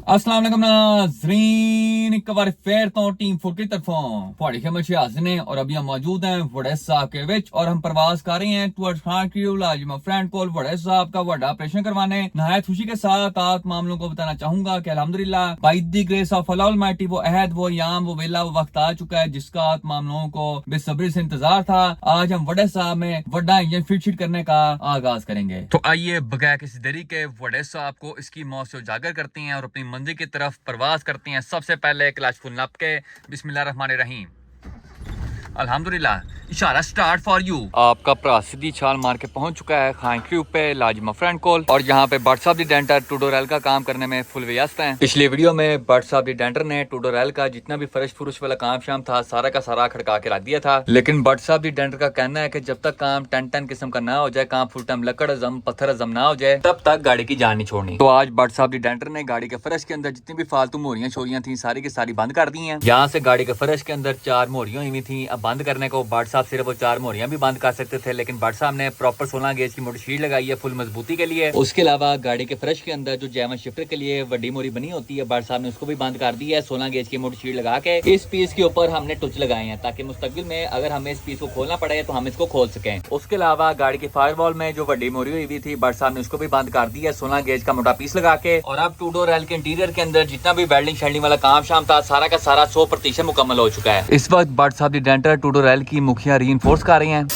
अस्सलाम वालेकुम नाज़रीन, एक बार फिर तो टीम फुट की तरफों पहाड़ी खेमत हाजिर ने और अभी हम मौजूद हैं वड़े साहब के विच और हम प्रवास कर रहे हैं टुवर्ड्स खानक्यूल। आज मैं फ्रेंड को वड़े साहब का बड़ा ऑपरेशन करवाने नहायत खुशी के साथ आप मामलों को बताना चाहूंगा कि अल्हम्दुलिल्लाह by the grace of Allah Almighty वो अहद वो याम वो वेला वो वक्त आ चुका है जिसका आप मामलों को बेसब्री से इंतजार था। आज हम वड़े साहब में वड्डा इंजन फिट करने का आगाज करेंगे। तो आइए बगैर किसी देरी के वड़े साहब को इसकी मौत से उजागर करते हैं और अपनी मंजिल की तरफ प्रवास करते हैं। सबसे पहले क्लच फुल नप के बिस्मिल्लाहिर्रहमानिर्रहीम अल्हम्दुलिल्लाह। इशारा स्टार्ट फॉर यू। आपका भरा सीधी छाल मार के पहुंच चुका है खानक्यूब पे लाजिमा फ्रेंड कॉल और यहाँ पे बट साहब दी डेंटर ट्यूटोरियल का काम करने में फुल व्यस्त हैं। पिछले वीडियो में बट साहब दी डेंटर ने ट्यूटोरियल का जितना भी फर्श फुरुश वाला काम शाम था सारा का सारा खड़का के रख दिया था, लेकिन बट साहब दी डेंटर का कहना है कि जब तक काम टन किस्म का ना हो जाए, काम फुल टाइम लकड़ अजम पत्थर अजम ना हो जाए, तब तक गाड़ी की जान नहीं छोड़नी। तो आज बट साहब दी डेंटर ने गाड़ी के फर्श के अंदर जितनी भी फालतू मोहरियां छोरियां थी सारी की सारी बंद कर दी हैं। यहाँ से गाड़ी के फर्श के अंदर 4 मोहरियां हुई थी। अब बंद करने को बट साहब सिर्फ वो 4 मोहरियां भी बंद कर सकते थे, लेकिन बट साहब ने प्रॉपर 16 गेज की मोटी शीट लगाई है फुल मजबूती के लिए। उसके अलावा गाड़ी के फर्श के अंदर जो जैवन शिफ्टर के लिए बड़ी मोरी बनी होती है, बट साहब ने उसको भी बंद कर दी है 16 गेज की मोटी शीट लगा के। इस पीस के ऊपर हमने टुच लगाए हैं ताकि मुस्तकबिल में अगर हमें इस पीस को खोलना पड़े तो हम इसको खोल सकें। उसके अलावा गाड़ी की फायरवॉल में जो बड़ी मोरी हुई थी बट साहब ने उसको भी बंद कर दिया 16 गेज का मोटा पीस लगा के। और अब टू डोर एल के इंटीरियर के अंदर जितना भी वेल्डिंग शेल्डिंग वाला काम शाम था सारा का सारा 100% मुकम्मल हो चुका है। इस वक्त बट साहब दी डेंटर टू डोर एल की मुखिया रीइंफोर्स कर रही हैं।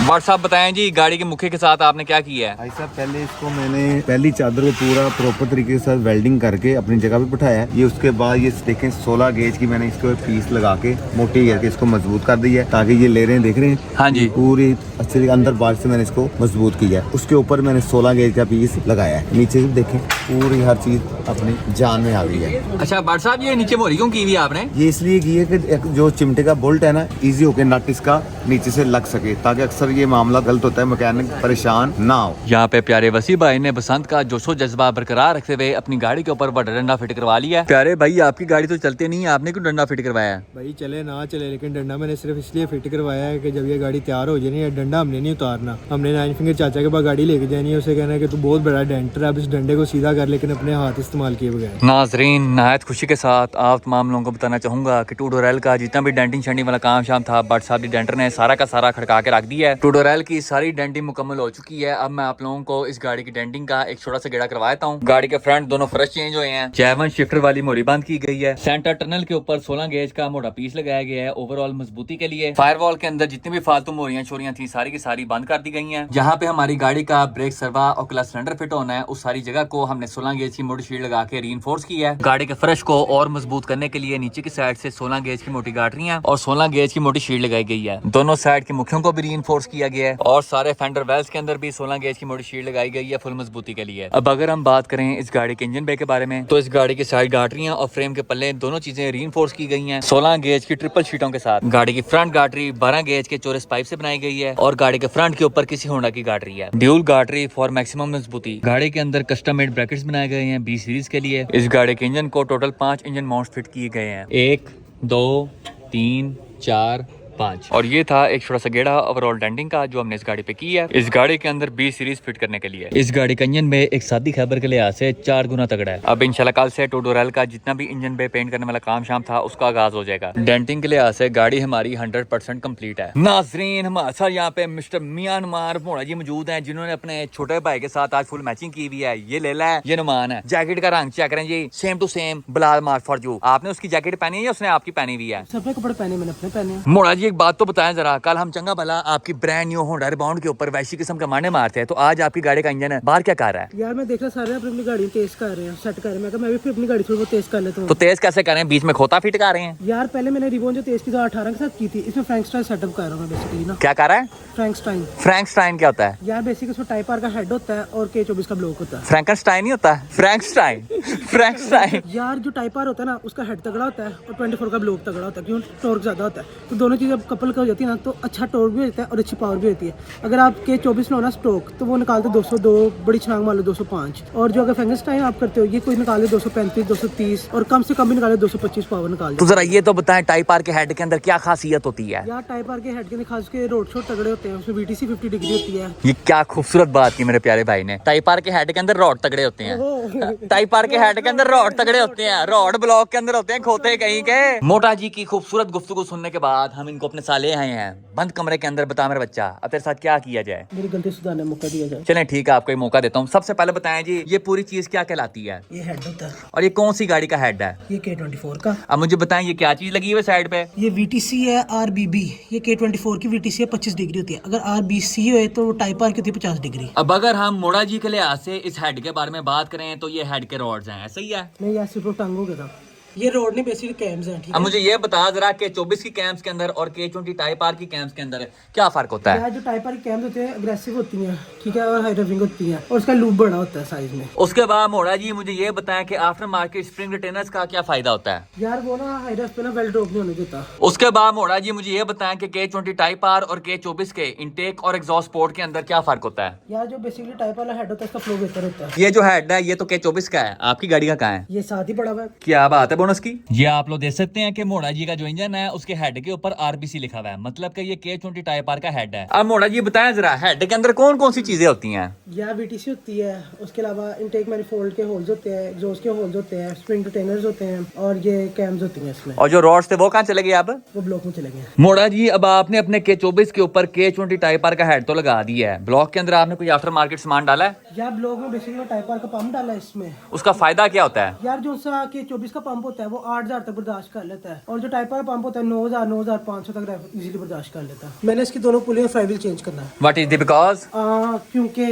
बट साहब बताएं जी, गाड़ी के मुखिया के साथ आपने क्या किया है? भाई साहब पहले इसको मैंने पहली चादर को पूरा प्रॉपर तरीके के साथ वेल्डिंग करके अपनी जगह पे बिठाया है। ये उसके बाद ये देखें 16 गेज की मैंने इसको पीस लगा के मोटी करके इसको मजबूत कर दी है ताकि ये ले रहे हैं, देख रहे हैं हाँ जी, पूरी अच्छे अंदर बाहर से मैंने इसको मजबूत किया है। उसके ऊपर मैंने 16 गेज का पीस लगाया है। नीचे से देखें पूरी हर चीज अपनी जान में आ गई है। अच्छा बट साहब ये नीचे मोरी क्यों की हुई आपने? ये इसलिए की है कि जो चिमटे का बोल्ट है ना इजी होके नट इसका नीचे से लग सके, ताकि अक्सर ये मामला गलत होता है, मैकेनिक परेशान ना हो। यहाँ पे प्यारे वसी भाई ने बसंत का जोशो जज्बा बरकरार रखते हुए अपनी गाड़ी के ऊपर बड़ा डंडा फिट करवा लिया। प्यारे भाई आपकी गाड़ी तो चलती नहीं है, आपने क्यों डंडा फिट करवाया है? भाई चले ना चले, लेकिन डंडा मैंने सिर्फ इसलिए फिट करवाया है कि जब ये गाड़ी तैयार हो जाए ना, डंडा हमने नहीं उतारना, हमने 9 फिंगर चाचा के पास गाड़ी लेके जानी है। उसे कहना है कि तू बहुत बड़ा डेंटर है, अब इस डंडे को सीधा कर, लेकिन अपने हाथ इस्तेमाल किए बगैर। नाजरीन नहायत खुशी के साथ आप तमाम लोगों को बताना चाहूंगा कि टू डोर का जितना भी डेंटिंग शेंटिंग वाला काम शाम था बट साहब दी डेंटर ने सारा का सारा खड़का के रख दिया है। टू डोर की सारी डेंटिंग मुकम्मल हो चुकी है। अब मैं आप लोगों को इस गाड़ी की डेंटिंग का एक छोटा सा गेड़ा करवाता हूँ। गाड़ी के फ्रंट दोनों फर्श चेंज हुए हैं, जैवन शिफ्टर वाली मोरी बंद की गई है, सेंटर टनल के ऊपर 16 गेज का मोटा पीस लगाया गया है ओवरऑल मजबूती के लिए। फायरवॉल के अंदर जितनी भी फालतू मोरियां छोरियां थी सारी की सारी बंद कर दी गई हैं। जहाँ पे हमारी गाड़ी का ब्रेक सर्वा और क्लच सिलेंडर फिट होना है उस सारी जगह को हमने 16 गेज की मोटी शीट लगा के रीइंफोर्स किया है। गाड़ी के फर्श को और मजबूत करने के लिए नीचे की साइड से 16 गेज की मोटी गाटरियां और 16 गेज की मोटी शीट लगाई गई है। दोनों साइड के मुखियों को भी रीइंफोर्स किया गया है और सारे फेंडर वेल्स के अंदर भी 16 गेज की मोटी शीट लगाई गई है फुल मजबूती के लिए। अब अगर हम बात करें इस गाड़ी के इंजन बे के बारे में, तो इस गाड़ी की साइड गाटरियां और फ्रेम के पल्ले दोनों चीजें रीइंफोर्स की गई हैं 16 गेज की ट्रिपल शीटों के साथ। गाड़ी की फ्रंट गाटरी 12 गेज के चौरस पाइप से बनाई गई है और गाड़ी के फ्रंट के ऊपर किसी होंडा की गाटरी है, ड्यूल गाटरी फॉर मैक्सिमम मजबूती। गाड़ी के अंदर कस्टम मेड ब्रैकेट्स बनाए गए हैं बी सीरीज के लिए। इस गाड़ी के इंजन को टोटल 5 इंजन माउंट फिट किए गए हैं, 1 2 3 4 5। और ये था एक छोटा सा गेड़ा ओवरऑल डेंटिंग का जो हमने इस गाड़ी पे की है इस गाड़ी के अंदर बी सीरीज फिट करने के लिए। इस गाड़ी का इंजन में एक सादी खैबर के लिहाज से 4 गुना तगड़ा है। अब इंशाल्लाह कल से टू डोर का जितना भी इंजन पे पेंट करने वाला काम शाम था उसका आगाज हो जाएगा। डेंटिंग के लिहाज से गाड़ी हमारी 100% कम्प्लीट है। नाजरीन हमारे साथ यहाँ पे मिस्टर मियां नुमान भोड़ा जी मौजूद है जिन्होंने अपने छोटे भाई के साथ आज फुल मैचिंग की हुई है। ये ले ला है, ये नुमान है। जैकेट का रंग चेक करें जी, same to same Bilal mark for you. आपने उसकी जैकेट पहनी है या उसने आपकी पहनी हुई है? सबने कपड़े पहने, मैंने अपने पहने। मोड़ा जी एक बात तो बताएं जरा, कल हम चंगा भला आपकी ब्रांड न्यू होंडा रिबाउंड के ऊपर वैसी किस्म का मारने मारते हैं, तो आज आपकी गाड़ी का इंजन है बाहर क्या कर रहा है? यार मैं देख रहा सारे अपनी गाड़ी तेज कर रहे हैं, सेट कर रहे हैं, मैं कहा मैं भी फिर अपनी गाड़ी थोड़ी बहुत तेज कर लेता हूँ। तो तेज कैसे करें, बीच में खोता फिट कर रहे हैं? यार पहले मैंने रिबोन जो तेज की 18 के साथ की थी, इसमें फ्रैंकस्टाइन सेटअप कर रहा हूँ बेसिकली ना। क्या कर रहा है? फ्रैंकस्टाइन। फ्रैंकस्टाइन क्या होता है? यार बेसिकली उसमें टाइप आर का हेड होता है और K24 का ब्लॉक होता है। फ्रैंकस्टाइन नहीं होता, फ्रैंकस्टाइन फ्रैंकस्टाइन। यार जो टाइप आर होता है ना उसका हेड तगड़ा होता है और 24 का ब्लॉक तगड़ा होता है, क्यों टॉर्क ज्यादा होता है, तो दोनों चीजें जब कपल का हो जाती है ना तो अच्छा टॉर्क भी होता है और अच्छी पावर भी होती है। अगर आप K24 लो ना स्टॉक तो वो निकालते 202, बड़ी छलांग मान लो 205, और जो अगर फ्रैंकेनस्टाइन आप करते हो ये कोई निकाले 235, 230 और कम से कम भी निकाले 225 पावर निकाल तो जरा ये तो बताएं टाइप आर के हेड के अंदर क्या खासियत होती है? यार टाइप आर के हेड के खास के रोड शॉट तगड़े होते हैं, उसमें VTC 50 डिग्री होती है। ये क्या खूबसूरत बात की मेरे प्यारे भाई ने। टाइप आर के हेड के अंदर रॉड तगड़े होते हैं। टाइप आर के हेड के अंदर रॉड तगड़े होते हैं, रॉड ब्लॉक के अंदर होते हैं खोते कहीं के। मोटा जी की खूबसूरत गुफ्तगू सुनने के बाद हम इनको अपने साले आए हैं बंद कमरे के अंदर। बता मेरा बच्चा अब तेरे साथ क्या किया जाए? मेरी गलती सुधारने का मौका दिया जाए। चलें ठीक है, आपको एक मौका देता हूँ। सबसे पहले बताएं जी ये पूरी चीज क्या कहलाती है? ये हेड होता है। और ये कौन सी गाड़ी का हेड है? ये K24 का। अब मुझे बताएं ये क्या चीज लगी हुई है साइड पे? ये VTC है RBB। ये K24 की VTC है 25 डिग्री होती है। अगर RBC है तो टाइप आर की होती है 50 डिग्री। अब अगर हम मोड़ा जी के लिहाज से इस हेड के बारे में बात करें तो ये हेड के रॉड्स हैं, सही है? नहीं यार सिर्फ टांग हो गया था। ये रोड नहीं बेसिकली कैम्स हैं, ठीक अब है। मुझे ये बता जरा K24 की कैम्स के अंदर और K20 टाइप आर की कैम्स के अंदर क्या फर्क होता है? यार जो टाइप आर की कैम्स होते हैं अग्रेसिव होती हैं, ठीक है, और हाई रफिंग होती हैं और उसका लूप बड़ा होता है साइज में। उसके बाद मोड़ा जी मुझे ये बताएं कि आफ्टर मार्केट स्प्रिंग रिटेनर्स का क्या फायदा होता है? यार वो ना हाई रफ पे ना वेल ड्रॉप नहीं होने देता। उसके बाद मोड़ा जी मुझे ये बताएं कि K20 टाइप आर और K24 के इंटेक और एग्जॉस्ट पोर्ट के अंदर क्या फर्क होता है? यार जो बेसिकली टाइप वाला हेड होता है इसका फ्लो बेहतर होता है। ये जो हेड है ये तो K24 का है, आपकी गाड़ी का कहाँ है? ये साथ ही पड़ा हुआ है। क्या बात है बोनस की। ये आप लोग देख सकते हैं कि मोड़ा जी का जो इंजन है उसके हेड के ऊपर RBC लिखा हुआ है, मतलब कि ये K20 टाइप आर का हेड है। अब मोड़ा जी बताएं जरा हेड के अंदर कौन कौन सी चीजें होती हैं? यार VTC होती है, उसके अलावा इनटेक मैनिफोल्ड के होल्स होते हैं, एग्जॉस्ट के होल्स होते हैं, स्प्रिंग रिटेनर्स होते हैं और ये कैम्स होती हैं इसमें। और जो रॉड्स थे वो कहाँ चले गए? अब वो ब्लॉक में चले गए। मोड़ा जी अब आपने अपने K24 के ऊपर K20 टाइप आर का हेड तो लगा दिया है, ब्लॉक के अंदर आपने कोई आफ्टर मार्केट सामान डाला है? यार ब्लॉक में बेसिकली टाइप आर का पंप डाला है इसमें। उसका फायदा क्या होता है? यार जो सा K24 का पंप होता है वो 8000 तक बर्दाश्त कर लेता है और जो टाइप आर पंप होता है 9000, 9500 तक इजीली बर्दाश्त कर लेता है। मैंने इसकी दोनों पुलियां फ्लाईव्हील चेंज करना है। What is the because? क्योंकि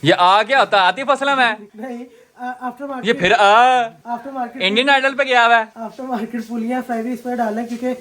ये आ क्या होता है? आतिफ असलम है नहीं आफ्टर ये मार्केट। फिर आफ्टर मार्केट इंडियन आइडल पे गया हुआ है। आफ्टर मार्केट पुलियां फ्लाईव्हील इस पर डालना है क्योंकि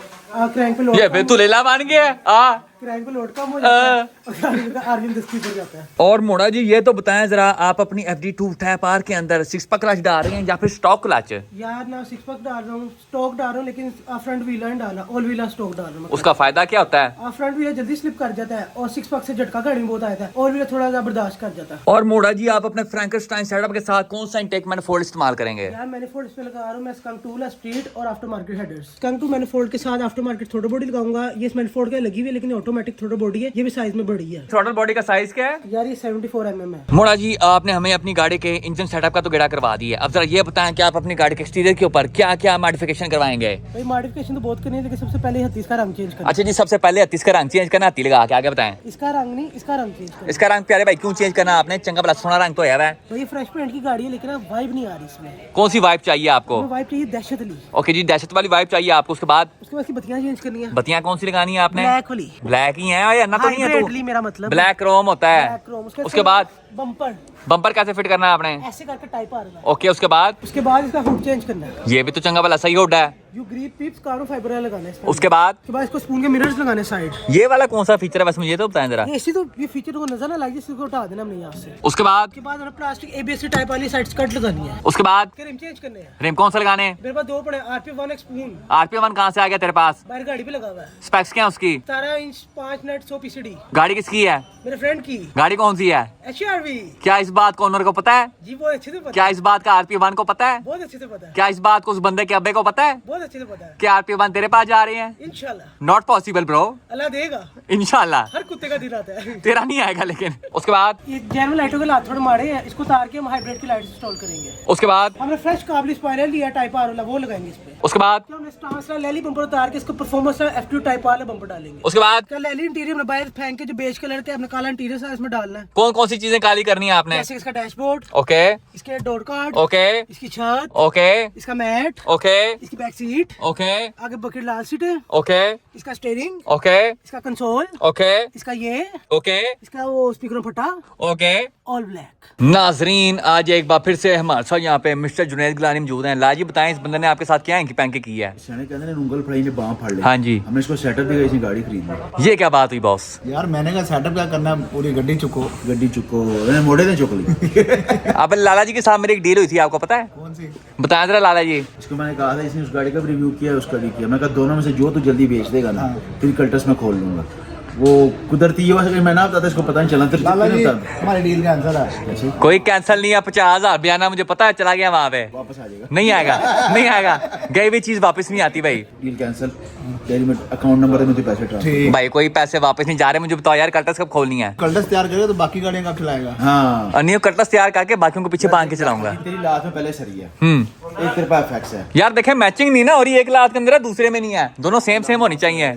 क्रैंक पे लोड ये फिर तू लेला बन गया क्रैंक पे लोड कम हो जाता है और गाड़ी का आर्मी दस्ती पर जाता है। और मोड़ा जी ये तो बताएं जरा आप अपनी FD2 टाइप आर के अंदर 6 पक क्लच डाल रहे हैं या फिर स्टॉक क्लच? यार ना 6 पक डाल रहा हूँ, स्टॉक डाल रहा हूँ, लेकिन फ्रंट व्हीलर नहीं डाला, ऑल व्हीलर स्टॉक डाल रहा हूँ। उसका फायदा क्या होता है? फ्रंट व्हीलर जल्दी स्लिप कर जाता है और 6 पक से झटका गाड़ी में बहुत आता है, ऑल व्हीलर थोड़ा सा बर्दाश्त कर जाता है। और मोड़ा जी आप अपने फ्रैंकेनस्टाइन सेटअप के साथ कौन सा इंटेक मैनिफोल्ड इस्तेमाल करेंगे? यार मैनिफोल्ड इसमें लगा रहा हूँ मैं स्कंक टूल, स्ट्रीट और aftermarket headers. Skunk two manifold के साथ आफ्टर मार्केट थ्रोटल बॉडी लगाऊंगा। ये इस मैनिफोल्ड का लगी हुई है लेकिन ऑटोमेटिक थ्रोटल बॉडी है, ये भी साइज में बड़ी है। थ्रॉटल बॉडी का साइज क्या है? यार ये 74 mm है। मोड़ा जी आपने हमें अपनी गाड़ी के इंजन सेटअप का तो गेड़ा करवा दिया, अब जरा ये बताएं कि आप अपनी गाड़ी के एक्सटीरियर के ऊपर क्या क्या मॉडिफिकेशन करवाएंगे? भाई मॉडिफिकेशन तो बहुत करनी है लेकिन सबसे पहले 38 का रंग चेंज करना। अच्छा जी सबसे पहले 38 का रंग चेंज करना, 38 लगा के आगे बताएं। इसका रंग नहीं, इसका रंग चेंज करना। इसका रंग प्यारे भाई क्यों चेंज करना आपने? चंगा भला सोना रंग तो है वह। भाई फ्रेश पेंट की गाड़ी है लेकिन वाइब नहीं आ रही इसमें। कौन सी वाइब चाहिए आपको? वाइब चाहिए दहशत वाली। ओके जी दहशत वाली वाइब चाहिए आपको। उसके बाद की बत्तियां चेंज करनी है। बत्तियां कौन सी लगानी है आपने? ब्लैक वाली। ब्लैक ही है या ना तो नहीं है? हाइब्रिडली मेरा मतलब ब्लैक क्रोम होता है। Black Chrome. उसके बाद बम्पर बम्पर कैसे फिट करना है आपने? ऐसे करके टाइप आ रहा है। ओके उसके बाद इसका हुड चेंज करना है। ये भी तो चंगा भला सही हुड है। यू ग्रीप पिप्स कार्बन फाइबर लगाना है इसमें। उसके बाद इसको स्पून के मिरर्स लगाने साइड। ये वाला कौन सा फीचर है बस मुझे तो बताएं जरा। ऐसी तो ये फीचर को नजर ना लगे, इसको हटा देना हमने यहाँ से। उसके बाद हमें प्लास्टिक ABS टाइप वाली साइड स्कर्ट लगानी है। उसके बाद रिम चेंज करने हैं। रिम कौन सा लगाने? मेरे पास दो पड़े, RP1 एक स्पून। RP1 कहाँ से आ गया तेरे पास? बाहर गाड़ी पे लगा हुआ है। स्पेक्स क्या है उसकी? 17 इंच 5 नट 100 PCD। गाड़ी किसकी है? मेरे फ्रेंड की। गाड़ी कौन सी है? HRV। क्या इस बात को ओनर को पता है? जी बहुत अच्छे से पता क्या इस बात का RP1 को पता है? बहुत अच्छे से पता है। क्या इस बात को उस बंदे के अब्बे को पता है? बहुत अच्छे से पता है। क्या RP1 तेरे पास जा रहे हैं? इंशाल्लाह। Not possible bro. अल्लाह देगा। इंशाल्लाह। हर कुत्ते का दिन आता है। तेरा नहीं आएगा लेकिन। उसके बाद ये जेनुइन लाइटों के लात थोड़े मारे हैं, इसको तार के हम हाइब्रिड की लाइट इंस्टॉल करेंगे। उसके बाद हमने फ्रेश काबली स्पाइरल लिया टाइप आर वाला, वो लगाएंगे इस पे। उसके बाद हमने स्टांस लैली बम्पर उतार के इसको परफॉर्मेंस F2 टाइप वाला बम्पर डालेंगे। उसके बाद क्या लैली इंटीरियर में बाहर फेंक के जो बेज कलर के अपने काला इंटीरियर है इसमें डालना है। कौन कौन सी चीजें काली करनी है आपने? जैसे इसका डैशबोर्ड, ओके इसके डोर कार्ड, ओके इसकी छत, ओके इसका मैट, ओके इसकी बैक सीट, ओके आगे बकेट लाल सीट है, ओके इसका स्टीयरिंग, ओके इसका कंसोल, ओके इसका ये, ओके इसका वो स्पीकर में फटा, ओके ऑल ब्लैक। नाजरीन आज एक बार फिर से हमारे साथ यहाँ पे मिस्टर जुनैद गिलानी मौजूद हैं। लाजी बताएं इस बंदे ने आपके साथ क्या पैंके की है? कहते हैं उंगल फड़ाई ने बांह फाड़ ली। हाँ जी, हमने इसको सेटअप दिया, इसने गाड़ी खरीदी। ये क्या बात हुई बॉस? यार मैंने कहा सेटअप क्या करना, पूरी गड्डी चुको मैंने मोड़े ने चुक ली। अब लाला जी के साथ मेरी एक डील हुई थी, आपको पता है? कौन सी? बताया जरा लाला जी। इसको मैंने कहा था, इसने उस गाड़ी का भी रिव्यू किया, उसका भी किया। मैं कहा दोनों में से जो तू जल्दी बेच देगा ना, फिर कल्टस में खोल लूंगा। वो कुदरती ये वजह मैं ना बताता, इसको पता नहीं चला। हमारी डील का आंसर है कोई कैंसिल नहीं है, 50,000 बयाना मुझे पता है, चला गया वहाँ पे, वापस आ जाएगा। नहीं आएगा, नहीं आएगा, गई हुई चीज वापस नहीं आती भाई। डील कैंसिल, डेली में अकाउंट नंबर है, मुझे पैसे ट्रांसफर। भाई कोई पैसे वापस नहीं जा रहे, मुझे बताओ यार कल्टस कब खोलनी है? कल्टस तैयार करेगा तो बाकी गाड़ियां कब चलाएगा? हाँ, और न्यू कल्टस तैयार करके बाकियों को पीछे बांध के चलाऊंगा। तेरी लात में पहले सरी है, एक तेरे पास फैक्स है। यार देखे मैचिंग नहीं ना, और ये एक लात के अंदर है, दूसरे में नहीं है, दोनों सेम सेम होनी चाहिए।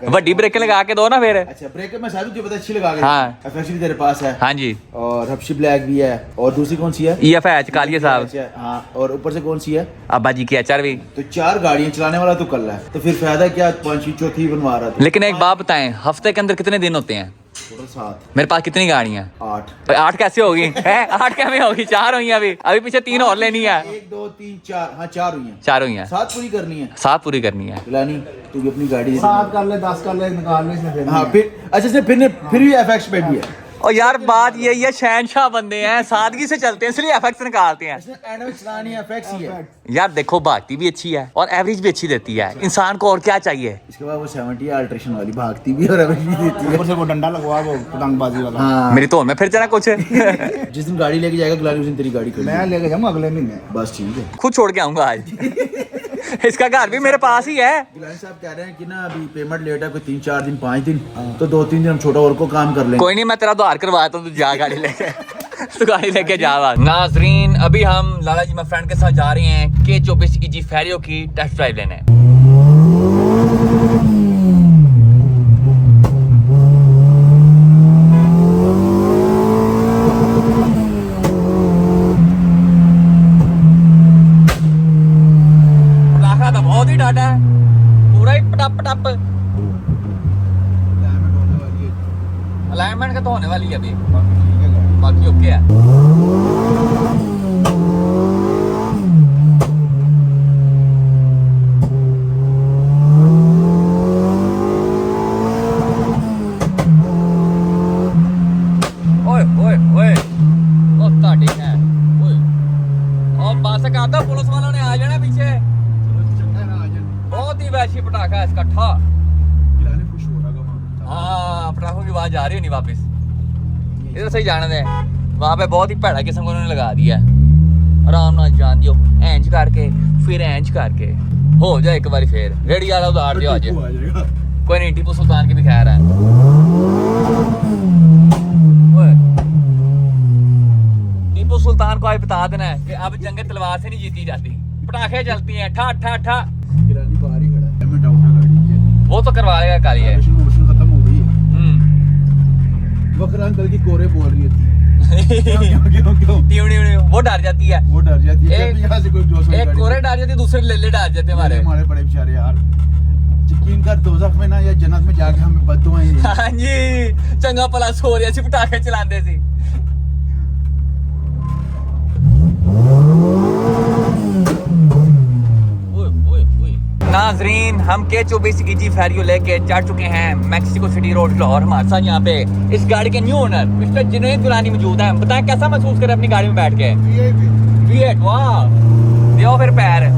वड्डी ब्रेक लगा के दो ना फिर। अच्छा ब्रेक में सारी तुझे पता अच्छी लगा के। हाँ। एफएक्स भी तेरे पास है। हाँ जी, और हब्शी ब्लैक भी है, और दूसरी कौन सी है? EFH कालिया साहब। हाँ, और ऊपर से कौन सी है? अब्बा जी की HR भी। तो 4 गाड़ियां चलाने वाला तो कल है, तो फिर फायदा क्या? 5वीं चौथी बनवा रहा था। लेकिन एक बात बताएं, हफ्ते के अंदर कितने दिन होते हैं? टोटल 7। मेरे पास कितनी गाड़ियां? 8। 8 कैसे होगी? 8 कैसे होगी? 4 हुई हैं अभी पीछे 3 और लेनी है। 1 2 3 4, हाँ 4 हुई हैं। 4 हुई हैं, 7 पूरी करनी है। 7 पूरी करनी है। गिलानी तू भी अपनी गाड़ी 7 कर ले, 10 कर ले, निकाल ले इसने फिर। हाँ फिर अच्छा से फिर भी एफएक्स पे भी है। और यार बात यही है, शहनशाह बंदे हैं, सादगी से चलते हैं, इसलिए एफएक्स निकालते हैं। इसने एंड में चलानी है, एफएक्स ही है। यार देखो भागती भी अच्छी है और एवरेज भी अच्छी देती है, इंसान को और क्या चाहिए? इसके बाद वो 70 अल्ट्रेशन वाली भागती भी और एवरेज भी देती है। ऊपर से वो डंडा लगवा, वो पतंगबाजी वाला। हाँ, मेरी तोड़ में फिर चला कुछ। जिस दिन गाड़ी लेके जाएगा गिलानी, उस दिन तेरी गाड़ी मैं लेके जाऊंगा अगले महीने। बस ठीक है। खुद छोड़ के आऊंगा आज। इसका घर भी मेरे पास ही है। गिलानी साहब कह रहे हैं कि ना अभी पेमेंट लेट है, कोई 3-4 दिन 5 दिन, तो 2-3 दिन हम छोटा और को काम कर लेंगे। कोई नहीं, मैं तेरा उधार करवाता हूँ, तू जा गाड़ी लेके। तू गाड़ी लेके जा। नाजरीन अभी हम लाला जी मेरे फ्रेंड के साथ जा रहे हैं K24 EG फेरियो की टेस्ट ड्राइव लेने। तो बहुत ही डाटा है, पूरा ही पटप पटप। अलाइनमेंट का तो होने वाली है अभी, बाकी ओके है। ओए ओए ओए ओ ताड़ी है ओए, और बस का आता पुलिस वालों ने आ जाना पीछे। बहुत ही वैसी पटाखा है इसका ठा। हाँ पटाखों की आवाज आ रही होनी वापस। इधर सही जाने दे, वहाँ पे बहुत ही भैड़ा किस्म को उन्होंने लगा दिया। आराम नाल जान दियो, एंज करके फिर एंज करके हो जाए एक बार फिर रेडी वाला उधार दियो आज। कोई नहीं, टीपू सुल्तान की भी खैर है। ओए, टीपू सुल्तान को आज बता देना है कि अब जंग तलवार से नहीं जीती जाती, पटाखे चलती हैं ठा ठा ठा। गिलानी बाहर ही खड़ा है, मैं डाउट है गाड़ी की। वो तो करवा लेगा कल ये। मशीन खत्म हो गई है। वक्र अंकल की कोरे बोल रही थी। क्यों? वो डर जाती है, वो डर जाती है एक- यहाँ से कोई जोश वाली एक गाड़ी- कोरे डर जाती है, दूसरे लेले डर जाते हैं हमारे। हमारे बड़े बेचारे यार, यकीन कर दोज़ख में ना या जन्नत में जाके हमें बद्दुआएं हैं। हाँ जी, चंगा भला सो रहे सी, पटाखे चलाते सी। नाजरीन हम K24 EG फेरियो लेके चढ़ चुके हैं मैक्सिको सिटी रोड लाहौर। हमारे साथ यहाँ पे इस गाड़ी के new owner mister Junaid Gilani मौजूद है। बताएं कैसा महसूस करें अपनी गाड़ी में बैठ के? V8 वाह, दियो फिर पैर।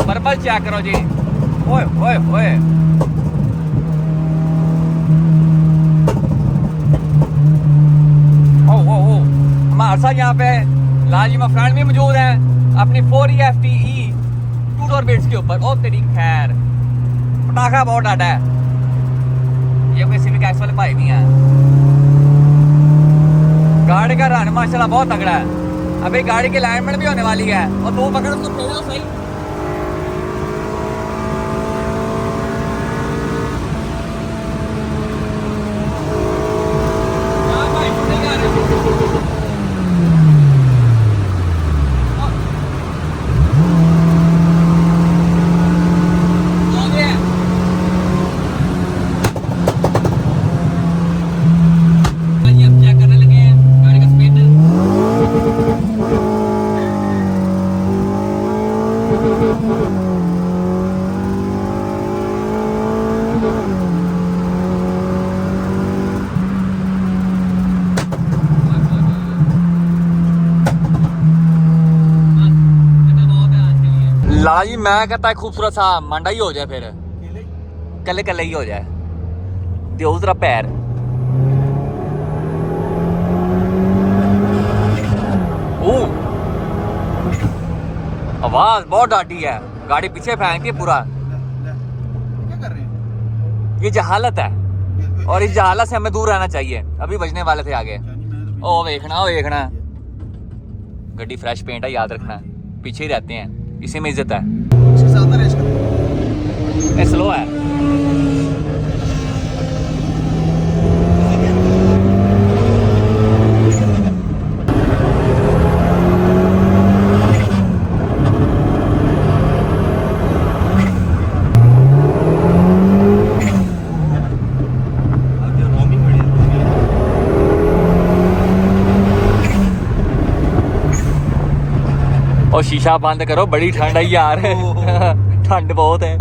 पर्पल चेक करो जी, ओए ओए ओए। हमारे साथ यहाँ पे लाजिमा फ्रेंड भी मौजूद है अपनी 4EFTE 2 डोर बिट्स के ऊपर। ओ तेरी खैर, पटाखा बहुत डाटा है। ये कोई सिविक एक्स वाले भाई भी हैं। गाड़ी का रन माशाल्लाह बहुत तगड़ा है। अभी गाड़ी की अलाइनमेंट भी होने वाली है, और दो पकड़ तो फेर दो सही। मैं कहता है खूबसूरत सा मांडा ही हो जाए, फिर कले कले ही हो जाए। दियो जरा पैर। आवाज बहुत डांटी है, गाड़ी पीछे फेंकती है पूरा। क्या कर रहे हैं? ये जहालत है और इस जहालत से हमें दूर रहना चाहिए। अभी बजने वाले थे आगे। ओ देखना, ओ देखना, गड्डी फ्रेश पेंट है, याद रखना। पीछे ही रहते हैं, इसी में इज्जत है। ये स्लो है। और शीशा बंद करो, बड़ी ठंड है यार। ठंड बहुत है।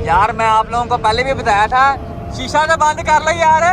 यार मैं आप लोगों को पहले भी बताया था, शीशा तो बंद कर लो यार,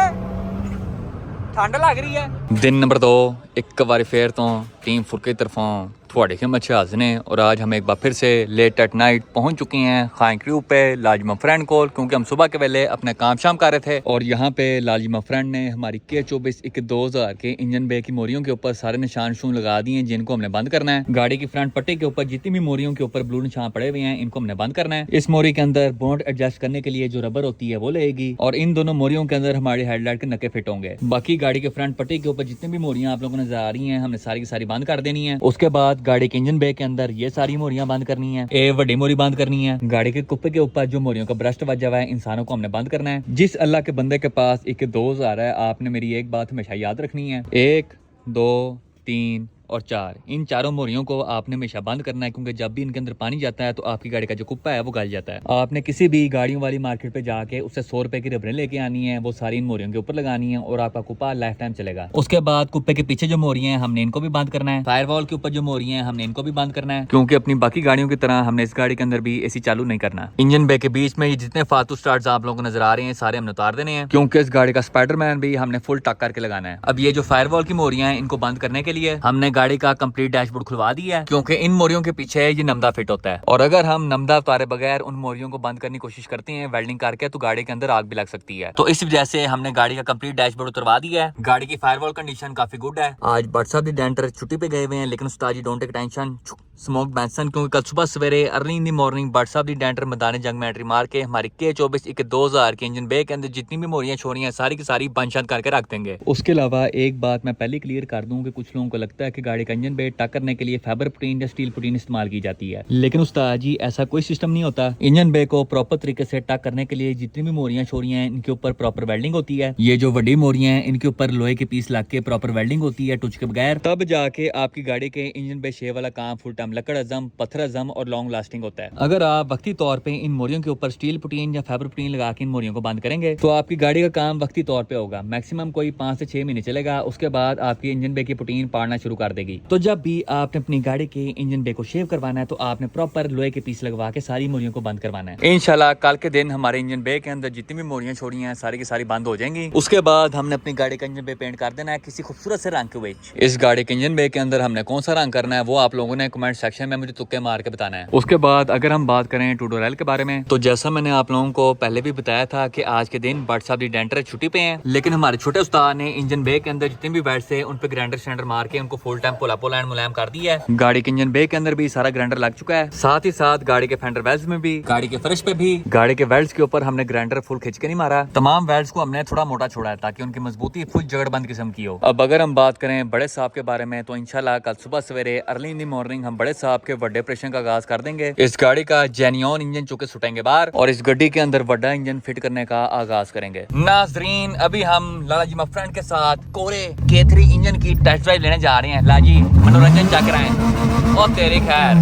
ठंड लग रही है। दिन नंबर 2 एक बार फिर तो टीम फुरके तरफों थोड़े खिदमत च हाज़िर हैं और आज हम एक बार फिर से लेट एट नाइट पहुंच चुके हैं खाइक्रू पे लाजिमा फ्रेंड को, क्योंकि हम सुबह के वेले अपने काम शाम कर रहे थे। और यहाँ पे लाजिमा फ्रेंड ने हमारी K24 2000 के इंजन बे की मोरियों के ऊपर सारे निशान शून लगा दिए हैं, जिनको हमने बंद करना है। गाड़ी की फ्रंट पट्टी के ऊपर जितनी भी मोरियों के ऊपर ब्लू निशान पड़े हुए हैं, इनको हमने बंद करना है। इस मोरी के अंदर बॉन्ड एडजस्ट करने के लिए जो रबर होती है वो लगेगी और इन दोनों मोरियों के अंदर हमारी हेडलाइट के नके फिट होंगे। बाकी गाड़ी के फ्रंट पट्टी के ऊपर जितनी भी मोरियां आप लोगों को नजर आ रही हैं, हमने सारी की सारी बंद कर देनी है। उसके बाद गाड़ी के इंजन बे के अंदर ये सारी मोरियां बंद करनी है, ए बड़ी मोरी बंद करनी है। गाड़ी के कुप्पे के ऊपर जो मोरियों का ब्रस्ट बजा हुआ है, इंसानों को हमने बंद करना है। जिस अल्लाह के बंदे के पास 2000 है, आपने मेरी एक बात हमेशा याद रखनी है, 1 2 3 और 4, इन चारों मोरियों को आपने हमेशा बंद करना है, क्योंकि जब भी इनके अंदर पानी जाता है तो आपकी गाड़ी का जो कुप्पा है वो गल जाता है। आपने किसी भी गाड़ियों वाली मार्केट पे जाके उससे 100 रुपए की रबरें लेके आनी है, वो सारी इन मोरियों के ऊपर लगानी है और आपका कुप्पा लाइफ टाइम चलेगा। उसके बाद कुप्पे के पीछे जो मोरियां हैं, हमने इनको भी बंद करना है। फायरवॉल के ऊपर जो मोरियां हैं, हमने इनको भी बंद करना है, क्योंकि अपनी बाकी गाड़ियों की तरह हमने इस गाड़ी के अंदर भी एसी चालू नहीं करना। इंजन बे के बीच में ये जितने फालतू स्टार्ट्स आप लोगों को नजर आ रहे हैं, सारे हमने उतार देने हैं, क्योंकि इस गाड़ी का स्पाइडरमैन भी हमने फुल टक करके लगाना है। अब ये जो फायरवॉल की मोरियां हैं, इनको बंद करने के लिए हमने गाड़ी का कंप्लीट डैशबोर्ड खुलवा दिया है, क्योंकि इन मोरियों के पीछे ये नमदा फिट होता है और अगर हम नमदा उतारे बगैर उन मोरियों को बंद करने की कोशिश करते हैं वेल्डिंग करके, तो गाड़ी के अंदर आग भी लग सकती है। तो इस वजह से हमने गाड़ी का कंप्लीट डैशबोर्ड उतरवा दिया है। गाड़ी की फायरवॉल कंडीशन काफी गुड है। आज बट साहब दी डेंटर छुट्टी पे गए हुए हैं, लेकिन उस्ताद जी डोंट टेक टेंशन, स्मोक बैंसन, क्योंकि कल सुबह सवेरे early in the morning but साहब दी डेंटर मैदान जंग में एंट्री मार के हमारी K24 2000 के इंजन बे के अंदर जितनी भी मोरियां छोड़ियां सारी की सारी बंद शंद करके रख देंगे। उसके अलावा एक बात मैं पहले क्लियर कर दूं कि कुछ लोगों को लगता है कि गाड़ी का इंजन बे टक करने के लिए फाइबर पुटीन या स्टील पुटीन इस्तेमाल की जाती है, लेकिन उस्ताद जी ऐसा कोई सिस्टम नहीं होता। इंजन बे को प्रॉपर तरीके से टक करने के लिए जितनी भी मोरियां छोड़ियां हैं, इनके ऊपर प्रॉपर वेल्डिंग होती है। ये जो बड़ी मोरियां हैं, इनके ऊपर लोहे के पीस लग के प्रॉपर वेल्डिंग होती है टुच के बगैर, तब जाके आपकी गाड़ी के इंजन बे शेप वाला काम फुल टाइम लकड़ अज़म, पत्थर अज़म और लॉन्ग लास्टिंग होता है। अगर आप वक्ती तौर पे इन मोरियों के ऊपर स्टील पुटीन या फाइबर पुटीन लगा के इन मोरियों को बंद करेंगे, तो आपकी गाड़ी का काम वक्ती तौर पे होगा, मैक्सिमम कोई 5 से 6 महीने चलेगा। उसके बाद आपकी इंजन बे की पुटीन पाड़ना शुरू कर देगी। तो जब भी आपने अपनी गाड़ी के इंजन बे को शेव करवाना है, तो आपने प्रॉपर लोहे के पीस लगवा के सारी मोरियों को बंद करवाना है। इंशाल्लाह कल के दिन हमारे इंजन बे के अंदर जितनी भी मोरियां छोड़ी हैं, सारी की सारी बंद हो जाएंगी। उसके बाद हमने अपनी गाड़ी का इंजन बे पेंट कर देना है किसी खूबसूरत से रंग के। इस गाड़ी के इंजन बे के अंदर हमने कौन सा रंग करना है, वो आप लोगों ने कमेंट सेक्शन में मुझे तुक्के मार के बताना है। उसके बाद अगर हम बात करें ट्यूटोरियल के बारे में, तो जैसा मैंने आप लोगों को पहले भी बताया था कि आज के दिन बट साहब दी डेंटर छुट्टी पे हैं, लेकिन हमारे छोटे उस्ताद ने इंजन बे के अंदर जितने भी बेल्ट से उन पे ग्राइंडर स्टैंडर मार के उनको फुल टाइम पोला पोला एंड मुलायम कर दिया है। गाड़ी के इंजन बे के अंदर भी सारा ग्राइंडर लग चुका है, साथ ही साथ गाड़ी के फेंडर वेल्स में भी, गाड़ी के फर्श पे भी। गाड़ी के वेल्स के ऊपर हमने ग्राइंडर फुल खींच के नहीं मारा, तमाम वेल्स को हमने थोड़ा मोटा छोड़ा है ताकि उनकी मजबूती फुल जगड़बंद किस्म की हो। अब अगर हम बात करें बड़े साहब के बारे में, तो इंशाल्लाह कल सुबह सवेरे अर्ली इन दी मॉर्निंग हम बड़े साहब के बड़े ऑपरेशन का आगाज कर देंगे। इस गाड़ी का जेन्युइन इंजन चुके सुटेंगे बाहर और इस गाड़ी के अंदर बड़ा इंजन फिट करने का आगाज करेंगे। नाजरीन, अभी हम लालाजी फ्रेंड के साथ कोरे K3 इंजन की टेस्ट ड्राइव लेने जा रहे हैं। लाजी मनोरंजन चक रहे हैं और तेरे खैर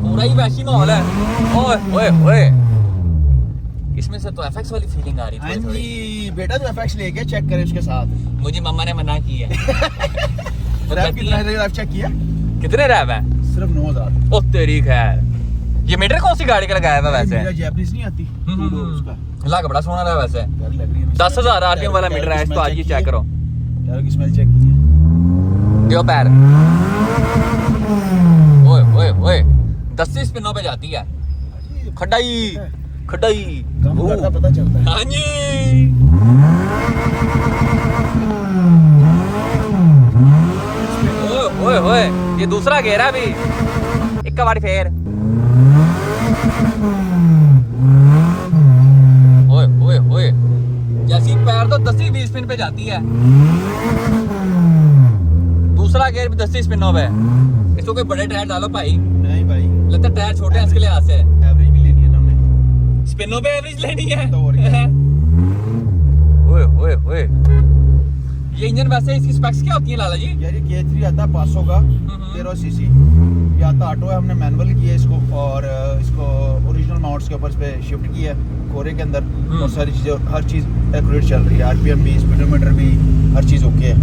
पूरा ही वैसी माहौल है। ओए ओए ओए, इसमें से तो एफएक्स वाली फीलिंग आ रही है। हाँ जी बेटा, तो एफएक्स लेके चेक करें उसके साथ। मुझे मम्मा ने मना की है। रैप कितना है रैप चेक किया? कितने रैप हैं? सिर्फ 9000। ओ तेरी खैर। ये मीटर कौन सी गाड़ी का लगाया हुआ वैसे? मेरा जैपनीज नहीं आती टू डोर उसका लग बड़ा सोना रहा है वैसे। यार लग रही है 10,000 आरपीएम वाला मीटर है। इसको आज ही चेक करो। यार की स्मेल चेक की है। दियो पैर। ओए ओए ओए 10 स्पिनों पे जाती है। खटाई खटाई काम करता पता चलता है। हाँ जी। ओए ओए ओए ये दूसरा घेरा भी एक बार फेर। ओए ओए ओए जैसी पैर तो 10-20 स्पिन पे जाती है। दूसरा गेयर भी 10 स्पिनों पे। इसको कोई बड़े टायर डालो भाई। नहीं भाई लगता है टायर छोटे हैं इसके लिहाज से। एवरेज भी लेनी है ना हमने। स्पिनों पे एवरेज लेनी है। तो और क्या? ओए ओए ओए ये इंजन वैसे इसकी स्पेक्स क्या होती है लाला जी? यार ये K3 आता है 500 का 13 सीसी। ये आता ऑटो है, हमने मैनुअल किया इसको और इसको ओरिजिनल माउंट्स के ऊपर इस पे शिफ्ट किया है कोरे के अंदर। बहुत सारी चीज़ें हर चीज़ एक्यूरेट चल रही है। आरपीएम भी स्पीडोमीटर भी हर चीज़ ओके है।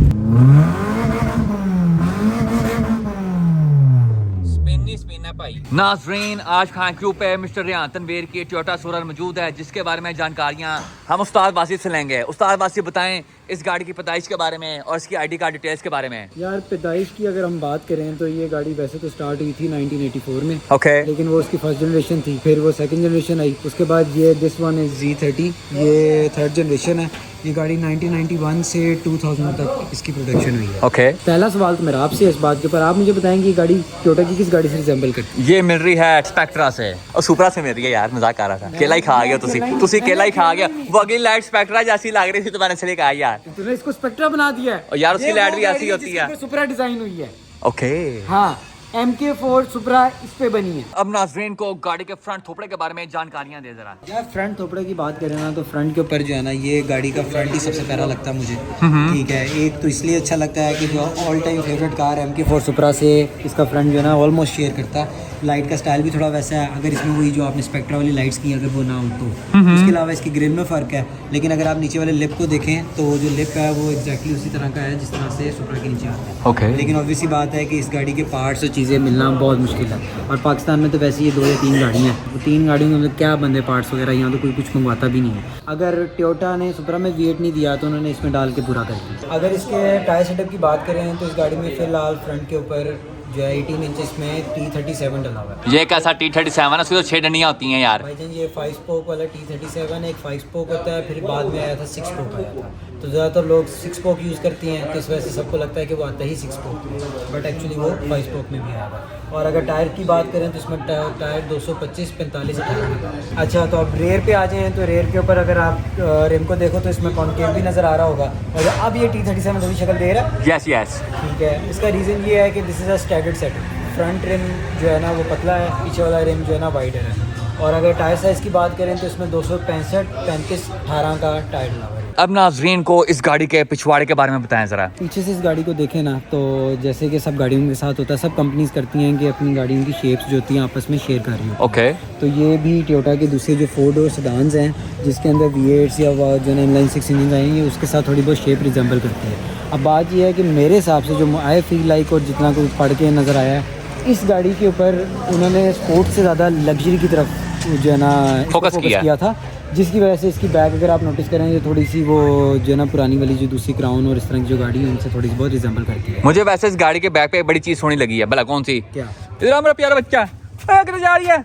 स्पिन है भाई। नाज़रीन आज खान क्रू पे मिस्टर रियान तनवीर की टोयोटा सोरल मौजूद है जिसके बारे में जानकारियाँ हम उस्ताद वासिफ से लेंगे। उस्ताद वासिफ बताएं इस गाड़ी की पैदाइश के बारे में और इसकी आईडी कार्ड डिटेल्स के बारे में। यार पैदाइश की अगर हम बात करें तो ये गाड़ी वैसे तो स्टार्ट हुई थी 1984 में। ओके लेकिन वो उसकी फर्स्ट जनरेशन थी, फिर वो सेकंड जनरेशन आई, उसके बाद ये दिस वन इज Z30, ये थर्ड जनरेशन है। ये गाड़ी 1991 से 2000 तक इसकी प्रोडक्शन हुई है। ओके पहला सवाल तो मेरा आपसे इस बात के ऊपर, आप मुझे बताएंगे ये गाड़ी टोयोटा की किस गाड़ी से रिजेंबल करती ये मिल रही है स्पेक्ट्रा से और सुपरा से मिल रही है। यार मजाक कर रहा था। केला ही खा गया तुसी केला ही खा गया। वो अगली लाइट स्पेक्ट्रा जैसी लग रही थी तो मैंने इसलिए कहा यार। है? तूने इसको स्पेक्ट्रा बना दिया है और यार उसकी लाइट भी ऐसी होती है। सुपरा डिजाइन हुई है। ओके हाँ MK4 सुपरा इस पे बनी है। अब नाज़रीन को गाड़ी के फ्रंट थोपड़े के बारे में जानकारियां दे जरा। यार फ्रंट थोपड़े की बात करें ना तो फ्रंट के ऊपर जो है ना ये गाड़ी का फ्रंट ही सबसे प्यारा लगता है मुझे। ठीक है, एक तो इसलिए अच्छा लगता है कि जो all time favourite car MK4 सुपरा से इसका फ्रंट जो है ना ऑलमोस्ट शेयर करता है। लाइट का स्टाइल भी थोड़ा वैसा है, अगर इसमें वही जो आपने स्पेक्ट्रा वाली लाइट्स की अगर वो ना हो तो। इसके अलावा इसकी ग्रिल में फ़र्क है, लेकिन अगर आप नीचे वाले लिप को देखें तो जो लिप है वो एग्जैक्टली उसी तरह का है जिस तरह से सुपरा के नीचे आता है। ओके लेकिन ऑब्वियसली बात है कि इस गाड़ी के पार्ट्स और चीज़ें मिलना बहुत मुश्किल है, और पाकिस्तान में तो वैसे ये 2 या 3 गाड़ियाँ हैं। वो 3 गाड़ियों में मतलब क्या बंदे पार्ट्स वगैरह, यहाँ तो कोई कुछ मंगवाता भी नहीं है। अगर टोयोटा ने सुपरा में V8 नहीं दिया तो उन्होंने इसमें डाल के पूरा कर दिया। अगर इसके टायर सेटअप की बात करें तो इस गाड़ी में फ़िलहाल फ्रंट के ऊपर जो है 18 इंचेस में T37 डला हुआ है। ये कैसा T37 है? उसकी तो 6 डंडियां होती हैं यार। भाईजान ये 5 स्पोक वाला T37 एक 5 स्पोक होता है, फिर बाद में आया था 6 स्पोक आया था। तो ज़्यादातर लोग 6 स्पोक यूज़ करती हैं तो इस वजह से सबको लगता है कि वो आता ही 6 स्पोक में, बट एक्चुअली वो 5 स्पोक में भी आया था। और अगर टायर की बात करें तो इसमें टायर 225 45 टायर। अच्छा तो अब रेयर पे आ जाएँ तो रेयर के ऊपर अगर आप रिम को देखो तो इसमें कॉन्केव भी नज़र आ रहा होगा, और अब ये T37 थोड़ी शक्ल दे रहा है। यस यस ठीक है, इसका रीज़न ये है कि this is a staggered setup. Front rim जो है ना वो पतला है, पीछे वाला रिम जो है ना वाइडर है। और अगर टायर साइज़ की बात करें तो इसमें 265 35 18 का टायर डला हुआ है। अब नाज़रीन को इस गाड़ी के पिछवाड़े के बारे में बताएं जरा। पीछे से इस गाड़ी को देखें ना तो जैसे कि सब गाड़ियों के साथ होता है, सब कंपनीज करती हैं कि अपनी गाड़ियों की शेप्स जो होती हैं आपस में शेयर कर रही हैं। ओके तो ये भी टोयोटा के दूसरे जो 4 डोर सेडान्स हैं जिसके अंदर V8 या जो है इनलाइन 6 इंजन आएंगे उसके साथ थोड़ी बहुत शेप रिजेंबल करती है। अब बात ये है कि मेरे हिसाब से जो आई फील लाइक और जितना कुछ पढ़ के नज़र आया है, इस गाड़ी के ऊपर उन्होंने स्पोर्ट्स से ज़्यादा लग्जरी की तरफ जो है ना फोकस किया था, जिसकी वजह से इसकी बैक अगर आप नोटिस करें ये थोड़ी सी वो जो है ना पुरानी वाली जो दूसरी क्राउन और इस तरह की जो गाड़ी है उनसे थोड़ी सी बहुत रिजेंबल करती है। मुझे वैसे इस गाड़ी के बैक पे एक बड़ी चीज सोनी लगी है। भला कौन सी? क्या? इधर मेरा प्यारा बच्चा किधर जा रही है?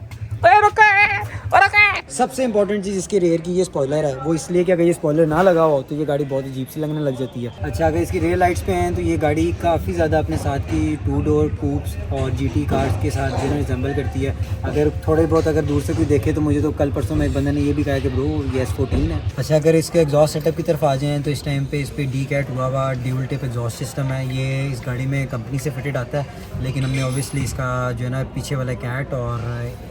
सबसे इंपॉर्टेंट चीज़ इसके रेयर की ये स्पॉइलर है, वो इसलिए कि अगर ये स्पॉइलर ना लगा हो तो ये गाड़ी बहुत अजीब सी लगने लग जाती है। अच्छा अगर इसकी रेयर लाइट्स पे हैं तो ये गाड़ी काफ़ी ज़्यादा अपने साथ की 2 डोर कूप्स और GT कार्स के साथ जो है रिजेंबल करती है। अगर थोड़े बहुत अगर दूर से कोई देखे तो मुझे तो कल परसों में एक बंदे ने ये भी कहा कि ब्रो ये S14 है। अच्छा अगर इसके एग्जॉस्ट सेटअप की तरफ आ जाएँ तो इस टाइम पे इस पर D-Cat हुआ हुआ ड्यूल टिप एग्जॉस्ट सिस्टम है। ये इस गाड़ी में कंपनी से फिटेड आता है, लेकिन हमने ऑब्वियसली इसका जो है ना पीछे वाला कैट और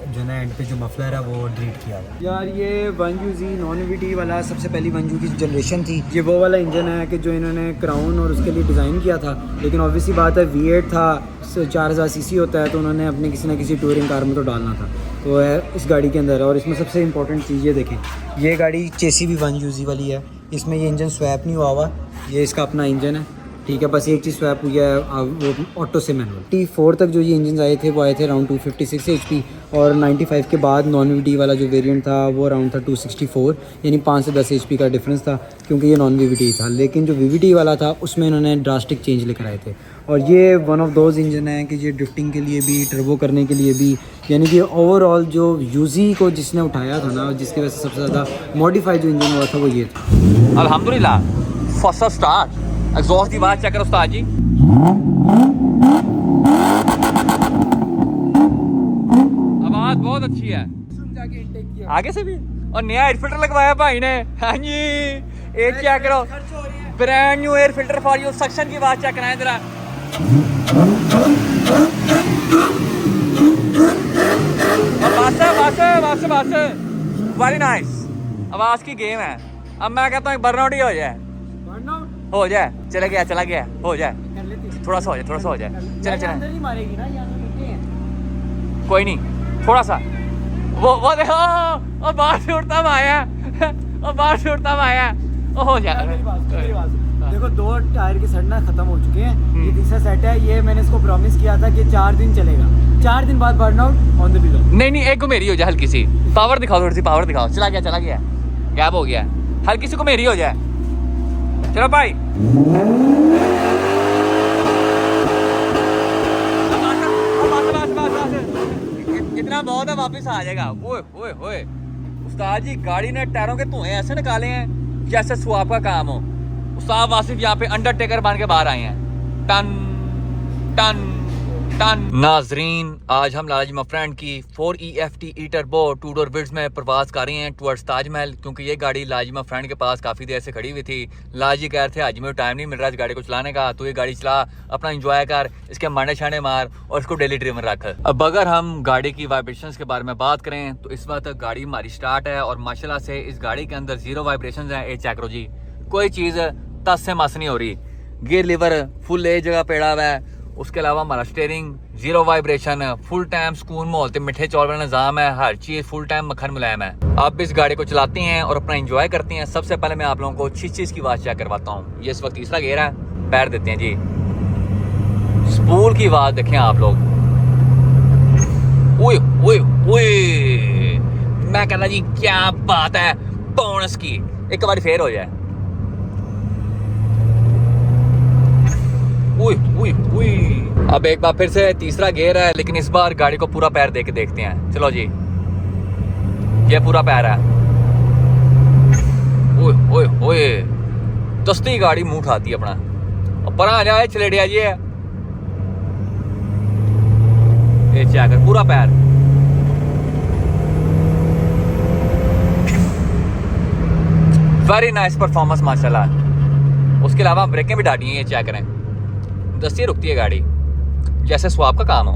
जो है ना एंड पे जो मफलर है वो डिलीट किया है। यार ये 1UZ नॉन VT वाला सबसे पहली 1UZ की जनरेशन थी। ये वो वाला इंजन है कि जो इन्होंने क्राउन और उसके लिए डिज़ाइन किया था, लेकिन ऑब्वियसली बात है V8 था 4000 cc होता है तो उन्होंने अपने किसी ना किसी टूरिंग कार में तो डालना था, तो है इस गाड़ी के अंदर। और इसमें सबसे इंपॉर्टेंट चीज़ ये देखें, ये गाड़ी चेसी भी 1UZ वाली है, इसमें ये इंजन स्वैप नहीं हुआ हुआ, ये इसका अपना इंजन है। ठीक है, बस एक चीज़ स्वैप हुई है वो ऑटो से मैनुअल। T4 तक जो ये इंजन आए थे वो आए थे अराउंड 256 HP, और 95 के बाद नॉन VVT वाला जो वेरिएंट था वो अराउंड था 264, यानी 5 से 10 HP का डिफरेंस था, क्योंकि ये नॉन VVT था। लेकिन जो VVT वाला था उसमें इन्होंने ड्रास्टिक चेंज लेकर आए थे, और ये वन ऑफ दोज इंजन है कि ये ड्रिफ्टिंग के लिए भी, टर्बो करने के लिए भी, यानी कि ओवरऑल जो यूजी को जिसने उठाया था ना, जिसकी वजह से सबसे ज़्यादा मॉडिफाइड जो इंजन हुआ था वो ये था। अल्हम्दुलिल्लाह फर्स्ट स्टार्ट। एग्जॉस्ट की बात चेक करो उस्ताद जी, आवाज बहुत अच्छी है, आगे से भी, और नया एयर फिल्टर लगवाया भाई ने। हाँ जी, एक चेक करो, brand new air filter for you. Suction की बात चेक कराएं जरा। बस वेरी नाइस, आवाज की गेम है। अब मैं कहता हूँ बर्नआउट ही हो जाए, हो जाए, चला गया, हो जाए, थोड़ा सा हो जाए, चले मारेगी ना, कोई नहीं, थोड़ा सा वो देखो, और बाहर से उड़ता हुआ आया, हो जाए। देखो 2 टायर के सेट ना खत्म हो चुके हैं, ये तीसरा सेट है। ये मैंने इसको प्रॉमिस किया था कि 4 दिन चलेगा, 4 दिन बाद बर्नआउट ऑन द बिलो। नहीं, एक को मेरी हो जाए हल्की सी, पावर दिखाओ, थोड़ी सी पावर दिखाओ। चला गया, गैप हो गया, हल्की सी को मेरी हो जाए। चलो भाई, इतना बहुत है, वापस आ जाएगा। ओए उस्ताद जी, गाड़ी ने टायरों के धुएं ऐसे निकाले हैं जैसे स्वाप का काम हो। उस्ताद वासिफ यहाँ पे अंडरटेकर बन के बाहर आए हैं। टन टन टन। नाजरीन, आज हम लालाजी फ्रेंड की 4EFT ई टर्बो 2 डोर विड्स में प्रवास कर रहे हैं टुवर्ड्स ताजमहल, क्योंकि ये गाड़ी लालाजी फ्रेंड के पास काफ़ी देर से खड़ी हुई थी। लालाजी कह रहे थे आज में टाइम नहीं मिल रहा इस गाड़ी को चलाने का, तो ये गाड़ी चला, अपना इंजॉय कर, इसके माने छाने मार और इसको डेली ड्रीवन रख। अब अगर हम गाड़ी की वाइब्रेशंस के बारे में बात करें तो इस वक्त गाड़ी हमारी स्टार्ट है और माशाल्लाह से इस गाड़ी के अंदर 0 वाइब्रेशंस हैं। चेक करो जी, कोई चीज़ तस से मस नहीं हो रही। गियर लीवर फुल एक जगह पेड़ा हुआ है, उसके अलावा हमारा स्टीयरिंग 0 वाइब्रेशन, फुल टाइम सुकून माहौल, मिठे चौल वाला निज़ाम है, हर चीज़ फुल टाइम मक्खन मुलायम है। आप इस गाड़ी को चलाते हैं और अपना एंजॉय करते हैं। सबसे पहले मैं आप लोगों को चीज़ की आवाज़ चेक करवाता हूँ। ये इस वक्त तीसरा गियर है, पैर देते हैं जी, स्पूल की आवाज़ देखें आप लोग। ओए मैं कहता जी क्या बात है, बोनस की एक बार फेर हो जाए। अब एक बार फिर से तीसरा गियर है, लेकिन इस बार गाड़ी को पूरा पैर दे के देखते हैं। चलो जी, ये पूरा पैर है। ओए तस्ती गाड़ी मुंह उठाती है अपना, और पर आ जाए चलेडिया जी है, ये चेक पूरा पैर। वेरी नाइस परफॉर्मेंस माशाल्लाह। उसके अलावा ब्रेकें भी डाली हैं, ये चेक करें, दस्ती रुकती है गाड़ी जैसे स्वाप का काम हो।